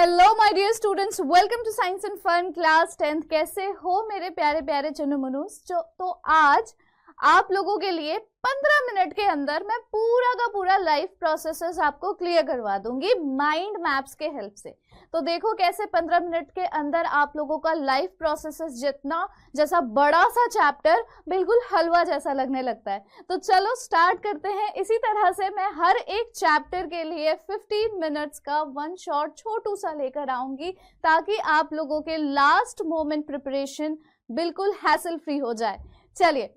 Hello my dear students, welcome to science and fun class 10th। कैसे हो मेरे प्यारे प्यारे चुनु मुनुस। तो आज आप लोगों के लिए 15 मिनट के अंदर मैं पूरा का पूरा लाइफ प्रोसेसेस आपको क्लियर करवा दूंगी माइंड मैप्स के हेल्प से। तो देखो कैसे 15 मिनट के अंदर आप लोगों का लाइफ प्रोसेसेस जितना जैसा बड़ा सा चैप्टर बिल्कुल हलवा जैसा लगने लगता है। तो चलो स्टार्ट करते हैं। इसी तरह से मैं हर एक चैप्टर के लिए 15 मिनट्स का वन शॉट छोटू सा लेकर आऊंगी ताकि आप लोगों के लास्ट मोमेंट प्रिपरेशन बिल्कुल हैसल फ्री हो जाए। चलिए,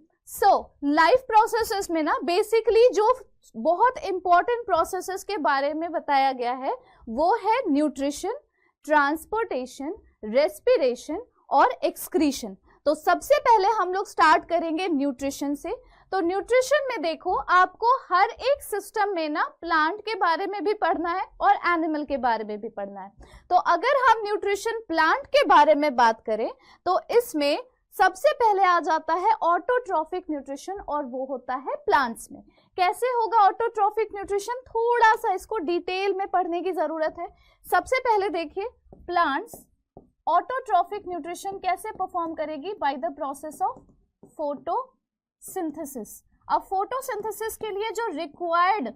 लाइफ प्रोसेसेस में ना बेसिकली जो बहुत इंपॉर्टेंट प्रोसेसेस के बारे में बताया गया है वो है न्यूट्रिशन, ट्रांसपोर्टेशन, रेस्पिरेशन और एक्सक्रीशन। तो सबसे पहले हम लोग स्टार्ट करेंगे न्यूट्रिशन से। तो न्यूट्रिशन में देखो आपको हर एक सिस्टम में ना प्लांट के बारे में भी पढ़ना है और एनिमल के बारे में भी पढ़ना है। तो अगर हम न्यूट्रिशन प्लांट के बारे में बात करें तो इसमें सबसे पहले आ जाता है ऑटोट्रॉफिक न्यूट्रिशन और वो होता है प्लांट्स में। कैसे होगा ऑटोट्रॉफिक न्यूट्रिशन, थोड़ा सा इसको डिटेल में पढ़ने की जरूरत है। सबसे पहले देखिए प्लांट्स ऑटोट्रॉफिक न्यूट्रिशन कैसे परफॉर्म करेगी, by the process of photosynthesis. अब फोटोसिंथेसिस के लिए जो रिक्वायर्ड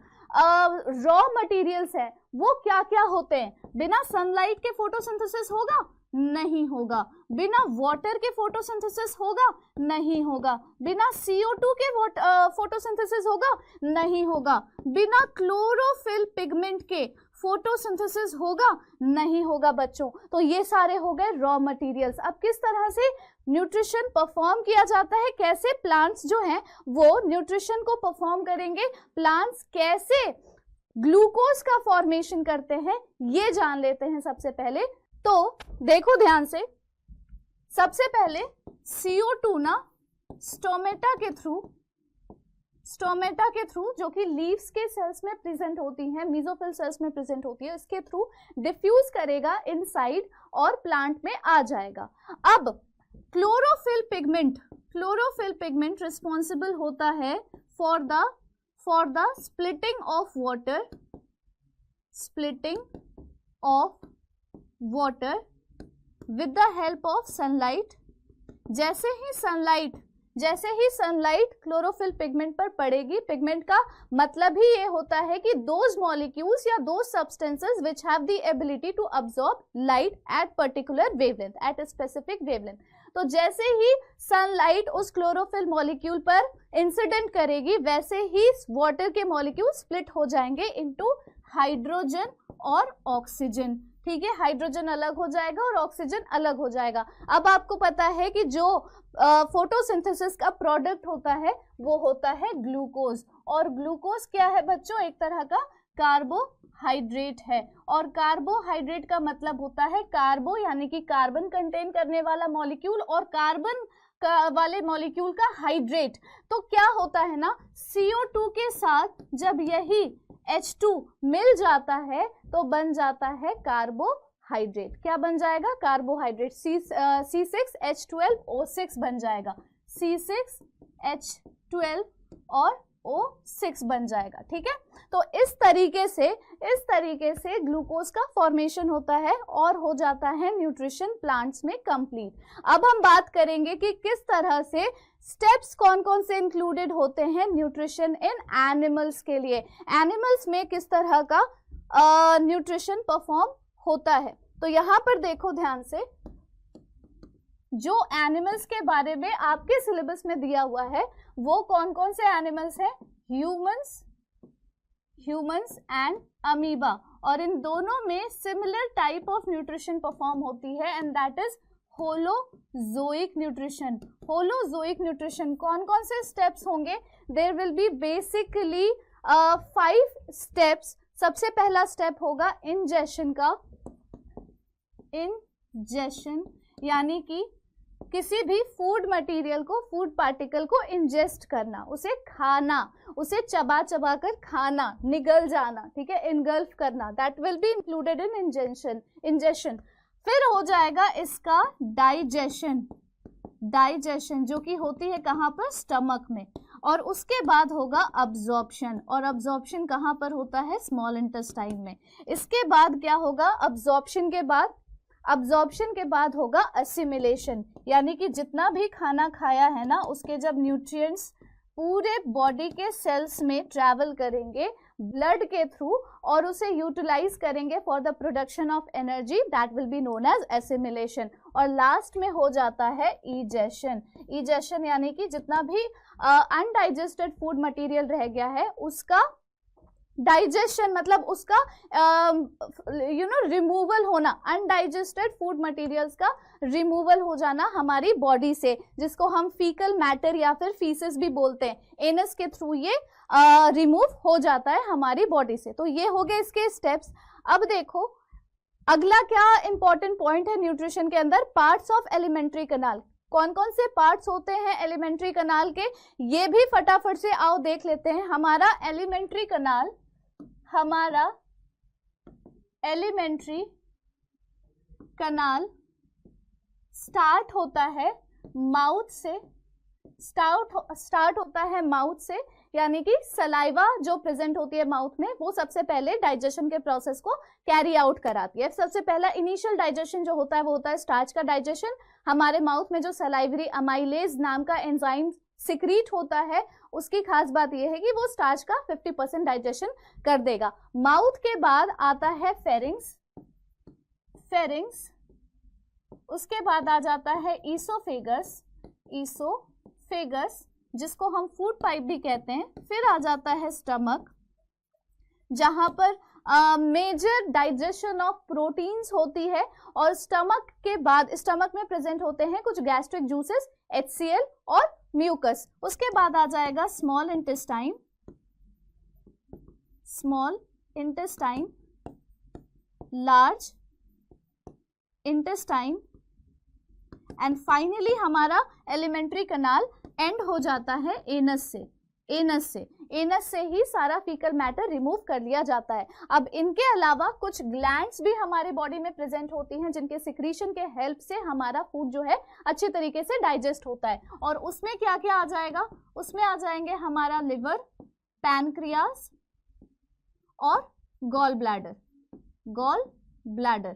रॉ मटेरियल्स है वो क्या क्या होते हैं। बिना सनलाइट के फोटोसिंथेसिस होगा? नहीं होगा। बिना वाटर के फोटोसिंथेसिस होगा? नहीं होगा। बिना CO2 के फोटोसिंथेसिस होगा? नहीं होगा। बिना क्लोरोफिल पिगमेंट के फोटोसिंथेसिस होगा? नहीं होगा बच्चों। तो ये सारे हो गए रॉ मटेरियल्स। अब किस तरह से न्यूट्रिशन परफॉर्म किया जाता है, कैसे प्लांट्स जो हैं वो न्यूट्रिशन को परफॉर्म करेंगे, प्लांट्स कैसे ग्लूकोज का फॉर्मेशन करते हैं, ये जान लेते हैं सबसे पहले। तो देखो ध्यान से, सबसे पहले CO2 ना स्टोमेटा के थ्रू जो कि लीव्स के सेल्स में प्रेजेंट होती हैं, मेसोफिल सेल्स में प्रेजेंट होती है, इसके थ्रू डिफ्यूज करेगा इनसाइड और प्लांट में आ जाएगा। अब क्लोरोफिल पिगमेंट रिस्पॉन्सिबल होता है for the splitting of water with the help of sunlight. जैसे ही सनलाइट क्लोरोफिल पिगमेंट पर पड़ेगी, पिगमेंट का मतलब ही ये होता है कि दोज मॉलिक्यूल्स या those substances which have the ability to absorb light at particular wavelength, at a specific wavelength. तो जैसे ही सनलाइट उस क्लोरोफिल मॉलिक्यूल पर इंसिडेंट करेगी वैसे ही वाटर के मॉलिक्यूल स्प्लिट हो जाएंगे इनटू हाइड्रोजन और ऑक्सीजन। ठीक है, हाइड्रोजन अलग हो जाएगा और ऑक्सीजन अलग हो जाएगा। अब आपको पता है कि जो फोटोसिंथेसिस का प्रोडक्ट होता है वो होता है ग्लूकोज। और ग्लूकोज क्या है बच्चों? एक तरह का कार्बोहाइड्रेट है। और कार्बोहाइड्रेट का मतलब होता है कार्बो यानी कि कार्बन कंटेन करने वाला मॉलिक्यूल और कार्बन वाले मॉलिक्यूल का हाइड्रेट। तो क्या होता है ना, CO2 के साथ जब यही H2 मिल जाता है तो बन जाता है कार्बोहाइड्रेट। क्या बन जाएगा? कार्बोहाइड्रेट। C6H12O6 बन जाएगा। C6H12 और O6 बन जाएगा। ठीक है, तो इस तरीके से ग्लूकोज का फॉर्मेशन होता है और हो जाता है न्यूट्रिशन प्लांट्स में कंप्लीट। अब हम बात करेंगे कि किस तरह से स्टेप्स कौन कौन से इंक्लूडेड होते हैं न्यूट्रिशन इन एनिमल्स के लिए। एनिमल्स में किस तरह का न्यूट्रिशन परफॉर्म होता है। तो यहाँ पर देखो ध्यान से, जो एनिमल्स के बारे में आपके सिलेबस में दिया हुआ है वो कौन कौन से एनिमल्स हैं? Humans and amoeba. और इन दोनों में similar type of nutrition perform होती है and that is holozoic nutrition. Holozoic nutrition कौन कौन से स्टेप्स होंगे? There will be basically 5 steps. सबसे पहला स्टेप होगा इंजेशन का। इंजेशन यानी कि किसी भी फूड मटेरियल को, फूड पार्टिकल को इंजेस्ट करना, उसे खाना, उसे चबा चबा कर खाना, निगल जाना। ठीक है, इनगल्फ करना, that will be included in ingestion. फिर हो जाएगा इसका डाइजेशन जो कि होती है कहाँ पर? स्टमक में। और उसके बाद होगा अब्जॉर्प्शन, और अब्जॉर्प्शन कहाँ पर होता है? स्मॉल इंटेस्टाइन में। इसके बाद क्या होगा? अब्जॉर्प्शन के बाद होगा असिमिलेशन, यानी कि जितना भी खाना खाया है ना उसके जब न्यूट्रिएंट्स पूरे बॉडी के सेल्स में ट्रैवल करेंगे ब्लड के थ्रू और उसे यूटिलाइज करेंगे for the production of energy, that will be known as assimilation. और लास्ट में हो जाता है इजेशन। इजेशन यानी कि जितना भी अनडाइजेस्टेड फूड मटेरियल रह गया है उसका डाइजेशन, मतलब उसका रिमूवल होना, अनडाइजेस्टेड फूड मटेरियल्स का रिमूवल हो जाना हमारी बॉडी से, जिसको हम फीकल मैटर या फिर फीसेस भी बोलते हैं। एनस के थ्रू ये रिमूव हो जाता है हमारी बॉडी से। तो ये हो गए इसके स्टेप्स। अब देखो अगला क्या इंपॉर्टेंट पॉइंट है न्यूट्रिशन के अंदर, पार्ट्स ऑफ एलिमेंट्री कनाल। कौन कौन से पार्ट्स होते हैं एलिमेंट्री कनाल के, ये भी फटाफट से आओ देख लेते हैं। हमारा एलिमेंट्री कनाल स्टार्ट होता है माउथ से, स्टार्ट होता है माउथ से, यानी कि सलाइवा जो प्रेजेंट होती है माउथ में वो सबसे पहले डाइजेशन के प्रोसेस को कैरी आउट कराती है। सबसे पहला इनिशियल डाइजेशन जो होता है वो होता है स्टार्च का डाइजेशन। हमारे माउथ में जो सलाइवरी अमाइलेज नाम का एंजाइम सिक्रीट होता है उसकी खास बात यह है कि वो स्टार्च का 50% डाइजेशन कर देगा। माउथ के बाद आता है फेरिंग्स, उसके बाद आ जाता है ईसोफेगस, जिसको हम फूड पाइप भी कहते हैं। फिर आ जाता है स्टमक, जहां पर मेजर डाइजेशन ऑफ प्रोटीन्स होती है। और स्टमक के बाद स्टमक में प्रेजेंट होते हैं कुछ गैस्ट्रिक जूसेस, HCl और म्यूकस। उसके बाद आ जाएगा small intestine, large intestine and finally हमारा एलिमेंट्री कनाल एंड हो जाता है एनस से ही सारा फीकल मैटर रिमूव कर लिया जाता है। अब इनके अलावा कुछ ग्लैंड्स भी हमारे बॉडी में प्रेजेंट होती हैं जिनके सिक्रीशन के हेल्प से हमारा फूड जो है अच्छे तरीके से डाइजेस्ट होता है। और उसमें क्या क्या आ जाएगा? उसमें आ जाएंगे हमारा लिवर, पैनक्रियास और गॉल ब्लैडर।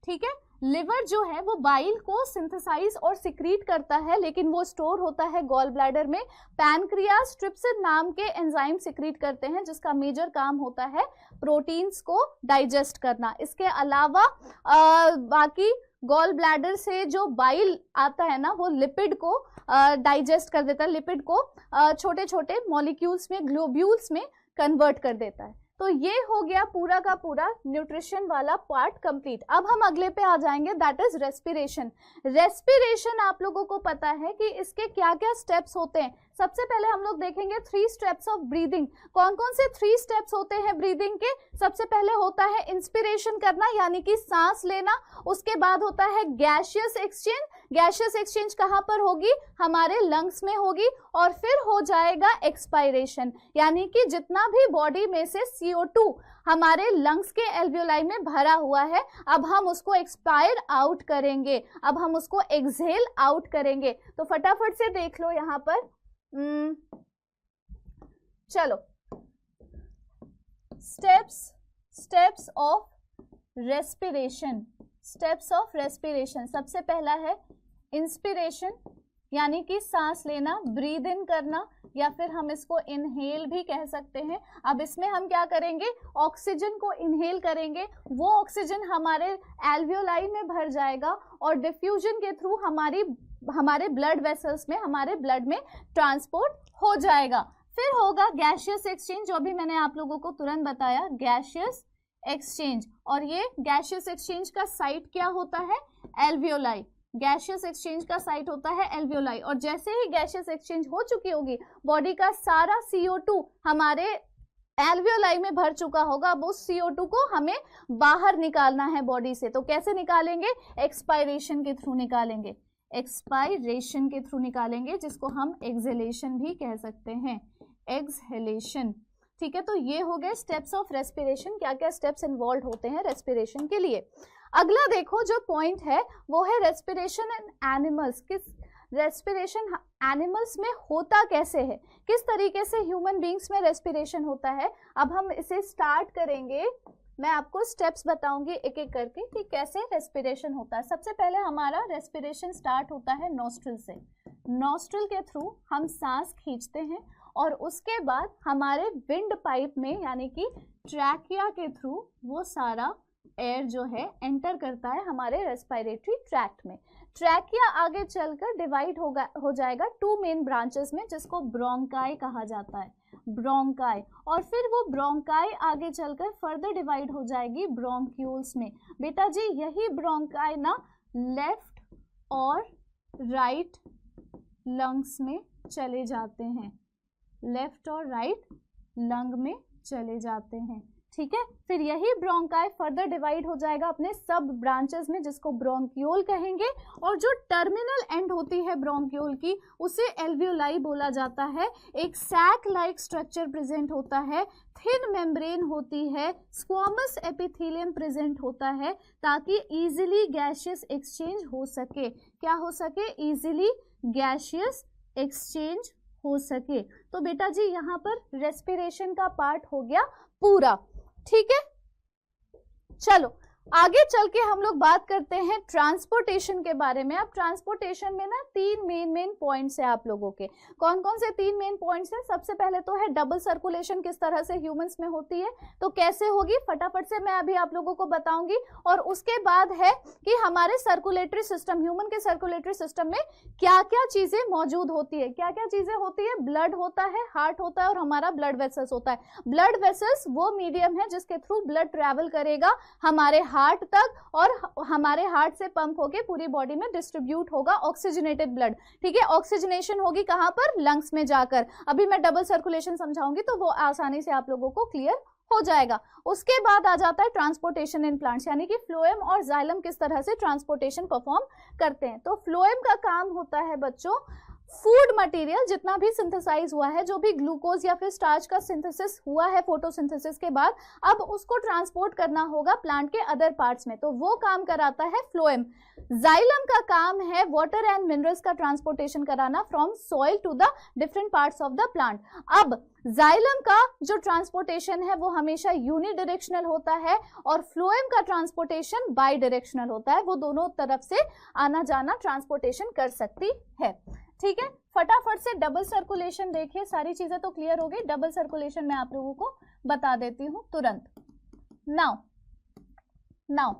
ठीक है, लिवर जो है वो बाइल को सिंथेसाइज और सिक्रीट करता है लेकिन वो स्टोर होता है गॉल ब्लैडर में। पैनक्रियास ट्रिप्सिन नाम के एंजाइम सिक्रीट करते हैं जिसका मेजर काम होता है प्रोटीन्स को डाइजेस्ट करना। इसके अलावा बाकी गॉल ब्लैडर से जो बाइल आता है ना वो लिपिड को डाइजेस्ट कर देता है, लिपिड को छोटे छोटे मॉलिक्यूल्स में, ग्लोब्यूल्स में कन्वर्ट कर देता है। तो ये हो गया पूरा का पूरा न्यूट्रिशन वाला पार्ट कंप्लीट। अब हम अगले पे आ जाएंगे, दैट इज रेस्पिरेशन। आप लोगों को पता है कि इसके क्या क्या स्टेप्स होते हैं। सबसे पहले हम लोग देखेंगे 3 स्टेप्स ऑफ ब्रीदिंग। कौन कौन से 3 स्टेप्स होते हैं ब्रीदिंग के? सबसे पहले होता है इंस्पिरेशन करना यानी कि सांस लेना। उसके बाद होता है गैसियस एक्सचेंज कहाँ पर होगी? हमारे लंग्स में होगी। और फिर हो जाएगा एक्सपायरेशन, यानी कि जितना भी बॉडी में से CO2 हमारे लंग्स के एल्वियोलाई में भरा हुआ है अब हम उसको एक्सपायर आउट करेंगे, अब हम उसको एक्सहेल आउट करेंगे। तो फटाफट से देख लो यहाँ पर, चलो स्टेप्स ऑफ रेस्पिरेशन। सबसे पहला है इंस्पिरेशन यानी कि सांस लेना, ब्रीद इन करना, या फिर हम इसको इनहेल भी कह सकते हैं। अब इसमें हम क्या करेंगे? ऑक्सीजन को इनहेल करेंगे, वो ऑक्सीजन हमारे एल्वियोलाई में भर जाएगा और डिफ्यूजन के थ्रू हमारे ब्लड वेसल्स में, हमारे ब्लड में ट्रांसपोर्ट हो जाएगा। फिर होगा गैसियस एक्सचेंज, जो भी मैंने आप लोगों को तुरंत बताया, गैसियस एक्सचेंज। और ये गैसियस एक्सचेंज का साइट क्या होता है? एल्वियोलाई। गैसियस एक्सचेंज का साइट होता है एल्वियोलाई। और जैसे ही गैसियस एक्सचेंज हो चुकी होगी, बॉडी का सारा CO2 हमारे एल्वियोलाई में भर चुका होगा। अब उस CO2 को हमें बाहर निकालना है बॉडी से। तो कैसे निकालेंगे? एक्सपायरेशन के थ्रू निकालेंगे, जिसको हम एक्सहेलेशन भी कह सकते हैं, एक्सहेलेशन। ठीक है, तो ये हो गए स्टेप्स ऑफ रेस्पिरेशन। क्या क्या स्टेप्स इन्वॉल्व होते हैं रेस्पिरेशन के लिए। अगला देखो जो पॉइंट है वो है respiration in animals. Respiration animals में होता कैसे है, किस तरीके से ह्यूमन बींग्स में रेस्पिरेशन होता है। अब हम इसे स्टार्ट करेंगे, मैं आपको स्टेप्स बताऊंगी एक एक करके कि कैसे रेस्पिरेशन होता है। सबसे पहले हमारा रेस्पिरेशन स्टार्ट होता है नॉस्ट्रिल से। नॉस्ट्रिल के थ्रू हम सांस खींचते हैं और उसके बाद हमारे विंड पाइप में यानी कि ट्रैकिया के थ्रू वो सारा एयर जो है एंटर करता है हमारे रेस्पिरेटरी ट्रैक्ट में। ट्रैकिया आगे चलकर डिवाइड हो जाएगा 2 मेन ब्रांचेस में, जिसको ब्रोंकाई कहा जाता है, ब्रोंकाई। और फिर वो ब्रोंकाई आगे चलकर फर्दर डिवाइड हो जाएगी ब्रोंक्यूल्स में। बेटा जी यही ब्रोंकाई ना लेफ्ट और राइट लंग्स में चले जाते हैं, लेफ्ट और राइट लंग में चले जाते हैं, ठीक है। फिर यही ब्रोंकाई फर्दर डिवाइड हो जाएगा अपने सब ब्रांचेस में, जिसको ब्रोंक्यूल कहेंगे। और जो टर्मिनल एंड होती है ब्रोंक्यूल की उसे एल्वियोलाई बोला जाता है। एक सैक लाइक स्ट्रक्चर प्रेजेंट होता है, थिन मेम्ब्रेन होती है, स्क्वामस एपिथेलियम प्रेजेंट होता है ताकि इजीली गैसियस एक्सचेंज हो सके। क्या हो सके? इजीली गैसियस एक्सचेंज हो सके। तो बेटा जी यहाँ पर रेस्पिरेशन का पार्ट हो गया पूरा, ठीक है। चलो आगे चल के हम लोग बात करते हैं ट्रांसपोर्टेशन के बारे में। अब ट्रांसपोर्टेशन में ना 3 मेन पॉइंट्स है आप लोगों के। कौन कौन से 3 मेन पॉइंट्स हैं? सबसे पहले तो है डबल सर्कुलेशन किस तरह से ह्यूमंस में होती है, तो कैसे होगी फटाफट से मैं अभी आप लोगों को बताऊंगी। और उसके बाद है कि हमारे सर्कुलेटरी सिस्टम, ह्यूमन के सर्कुलेटरी सिस्टम में क्या क्या चीजें मौजूद होती है, क्या क्या चीजें होती है। ब्लड होता है, हार्ट होता है और हमारा ब्लड वेसल्स होता है। ब्लड वेसल्स वो मीडियम है जिसके थ्रू ब्लड ट्रेवल करेगा हमारे हार्ट तक और हमारे हार्ट से पंप होके पूरी बॉडी में डिस्ट्रीब्यूट होगा ऑक्सीजनेटेड ब्लड, ठीक है। ऑक्सीजनेशन होगी कहां पर? लंग्स में जाकर। अभी मैं डबल सर्कुलेशन समझाऊंगी तो वो आसानी से आप लोगों को क्लियर हो जाएगा। उसके बाद आ जाता है ट्रांसपोर्टेशन इन प्लांट्स, यानी कि फ्लोएम और जाइलम किस तरह से ट्रांसपोर्टेशन परफॉर्म करते हैं। तो फ्लोएम का काम होता है बच्चों, फूड मटेरियल जितना भी सिंथेसाइज हुआ है, जो भी ग्लूकोज या फिर स्टार्च का सिंथेसिस हुआ है फोटोसिंथेसिस के बाद, अब उसको ट्रांसपोर्ट करना होगा प्लांट के अदर पार्ट्स में, तो वो काम कराता है फ्लोएम। जाइलम का काम है वाटर एंड मिनरल्स का ट्रांसपोर्टेशन कराना from soil to the different parts of the plant. अब जाइलम का जो ट्रांसपोर्टेशन है वो हमेशा यूनिडायरेक्शनल होता है और फ्लोएम का ट्रांसपोर्टेशन बाई डायरेक्शनल होता है, वो दोनों तरफ से आना जाना ट्रांसपोर्टेशन कर सकती है, ठीक है। फटाफट से डबल सर्कुलेशन देखिए, सारी चीजें तो क्लियर हो गई। डबल सर्कुलेशन मैं आप लोगों को बता देती हूँ तुरंत। नाउ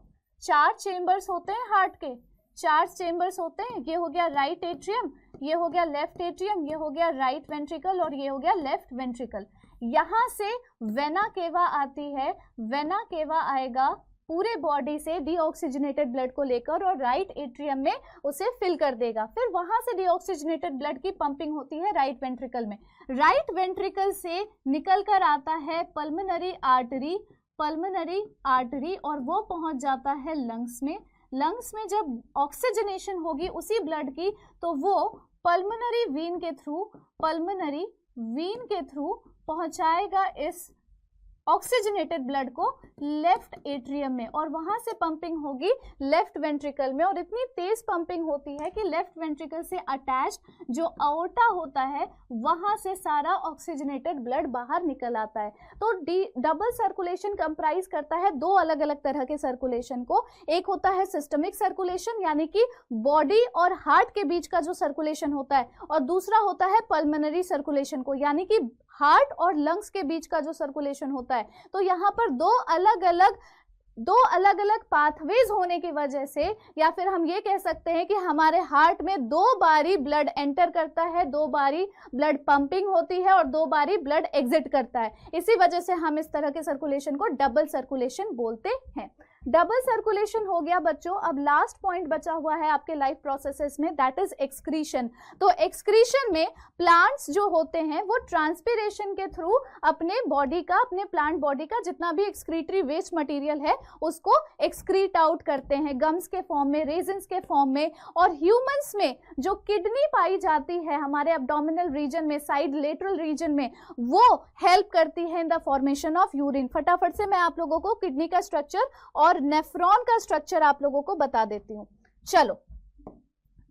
4 चेंबर्स होते हैं हार्ट के, 4 चेंबर्स होते हैं। ये हो गया राइट एट्रियम, ये हो गया लेफ्ट एट्रियम, ये हो गया राइट वेंट्रिकल और ये हो गया लेफ्ट वेंट्रिकल। यहाँ से वेना केवा आती है, वेना केवा आएगा पूरे बॉडी से डीऑक्सीजनेटेड ब्लड को लेकर और राइट एट्रियम में उसे फिल कर देगा। फिर वहां से डीऑक्सीजनेटेड ब्लड की पंपिंग होती है राइट वेंट्रिकल में। राइट वेंट्रिकल से निकल कर आता है पल्मोनरी आर्टरी, पल्मोनरी आर्टरी, और वो पहुंच जाता है लंग्स में। लंग्स में जब ऑक्सीजनेशन होगी उसी ब्लड की तो वो पल्मोनरी वीन के थ्रू, पल्मोनरी वीन के थ्रू पहुंचाएगा इस ऑक्सीजनेटेड ब्लड को लेफ्ट एट्रियम में और वहां से पंपिंग होगी लेफ्ट वेंट्रिकल में। और इतनी तेज पंपिंग होती है कि लेफ्ट वेंट्रिकल से अटैच जो अओर्टा होता है वहां से सारा ऑक्सीजनेटेड ब्लड बाहर निकल आता है। तो डबल सर्कुलेशन कंप्राइज करता है 2 अलग अलग तरह के सर्कुलेशन को। एक होता है सिस्टमिक सर्कुलेशन यानी कि बॉडी और हार्ट के बीच का जो सर्कुलेशन होता है, और दूसरा होता है पल्मोनरी सर्कुलेशन को, यानी कि हार्ट और लंग्स के बीच का जो सर्कुलेशन होता है। तो यहाँ पर दो अलग अलग पाथवेज होने की वजह से, या फिर हम ये कह सकते हैं कि हमारे हार्ट में 2 बारी ब्लड एंटर करता है, 2 बारी ब्लड पंपिंग होती है और 2 बारी ब्लड एग्जिट करता है। इसी वजह से हम इस तरह के सर्कुलेशन को डबल सर्कुलेशन बोलते हैं। डबल सर्कुलेशन हो गया बच्चों। अब लास्ट पॉइंट बचा हुआ है आपके लाइफ प्रोसेसेस में, दैट इज एक्सक्रीशन। तो एक्सक्रीशन में प्लांट्स जो होते हैं वो ट्रांसपिरेशन के थ्रू अपने बॉडी का, अपने प्लांट बॉडी का जितना भी एक्सक्रीटरी वेस्ट मटेरियल है उसको एक्सक्रीट आउट करते हैं गम्स के फॉर्म में, रेजिन्स के फॉर्म में। और ह्यूमंस में जो किडनी पाई जाती है हमारे एब्डोमिनल रीजन में, साइड लेटरल रीजन में, वो हेल्प करती है in the formation of urine. फटाफट से मैं आप लोगों को किडनी का स्ट्रक्चर और नेफ्रॉन का स्ट्रक्चर आप लोगों को बता देती हूँ। चलो,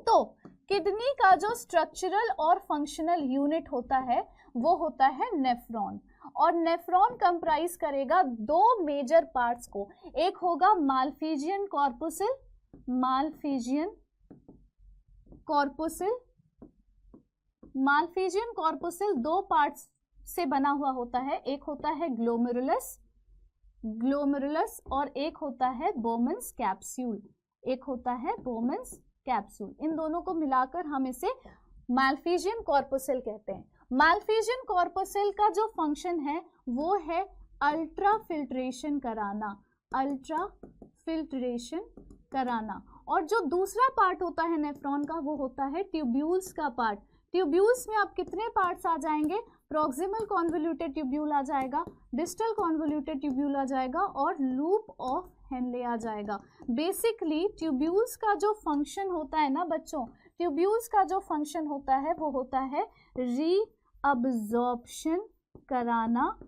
तो किडनी का जो स्ट्रक्चरल और फंक्शनल यूनिट होता है वो होता है नेफ्रॉन, और नेफ्रॉन कंप्राइज करेगा दो मेजर पार्ट्स को। एक होगा मालफिजियन कॉर्पुसिल, मालफिजियन कॉर्पुसिल, मालफिजियन कॉर्पुसिल दो पार्ट्स से बना हुआ होता है, एक होता है ग्लोमेरुलस, ग्लोमेरुलस, और एक होता है बोमेन्स कैप्सूल, एक होता है बोमेन्स कैप्सूल। इन दोनों को मिलाकर हम इसे मालफिजियन कॉर्पुसिल कहते हैं। मालफिजियन कॉर्पुसिल का जो फंक्शन है वो है अल्ट्रा फिल्ट्रेशन कराना, अल्ट्रा फिल्ट्रेशन कराना। और जो दूसरा पार्ट होता है नेफ्रॉन का वो होता है ट्यूब्यूल्स का पार्ट। ट्यूब्यूल्स में अब कितने पार्ट्स आ जाएंगे? प्रॉक्सिमल कॉन्वोल्यूटेड ट्यूब्यूल आ जाएगा, डिस्टल कॉन्वोल्यूटेड ट्यूब्यूल आ जाएगा, और लूप ऑफ हेनले आ जाएगा। बेसिकली ट्यूब्यूल्स का जो फंक्शन होता है ना बच्चों, ट्यूब्यूल्स का जो फंक्शन होता है वो होता है रीअब्जॉर्प्शन कराना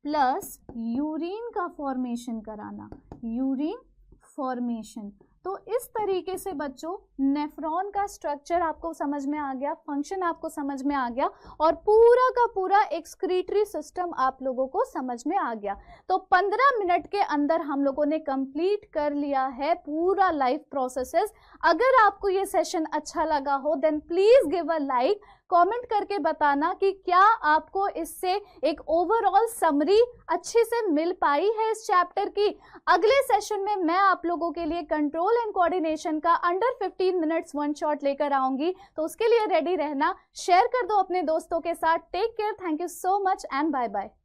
प्लस यूरिन का फॉर्मेशन कराना, यूरिन फॉर्मेशन। तो इस तरीके से बच्चों नेफ्रॉन का स्ट्रक्चर आपको समझ में आ गया, फंक्शन आपको समझ में आ गया, और पूरा का पूरा एक्सक्रीटरी सिस्टम आप लोगों को समझ में आ गया। तो 15 मिनट के अंदर हम लोगों ने कंप्लीट कर लिया है पूरा लाइफ प्रोसेसेस। अगर आपको ये सेशन अच्छा लगा हो then please give a like, comment करके बताना कि क्या आपको इससे एक ओवरऑल समरी अच्छे से मिल पाई है इस चैप्टर की। अगले सेशन में मैं आप लोगों के लिए कंट्रोल एंड कोऑर्डिनेशन का अंडर 15 मिनट्स वन शॉट लेकर आऊंगी, तो उसके लिए रेडी रहना। शेयर कर दो अपने दोस्तों के साथ। Take care, thank you so much and bye bye.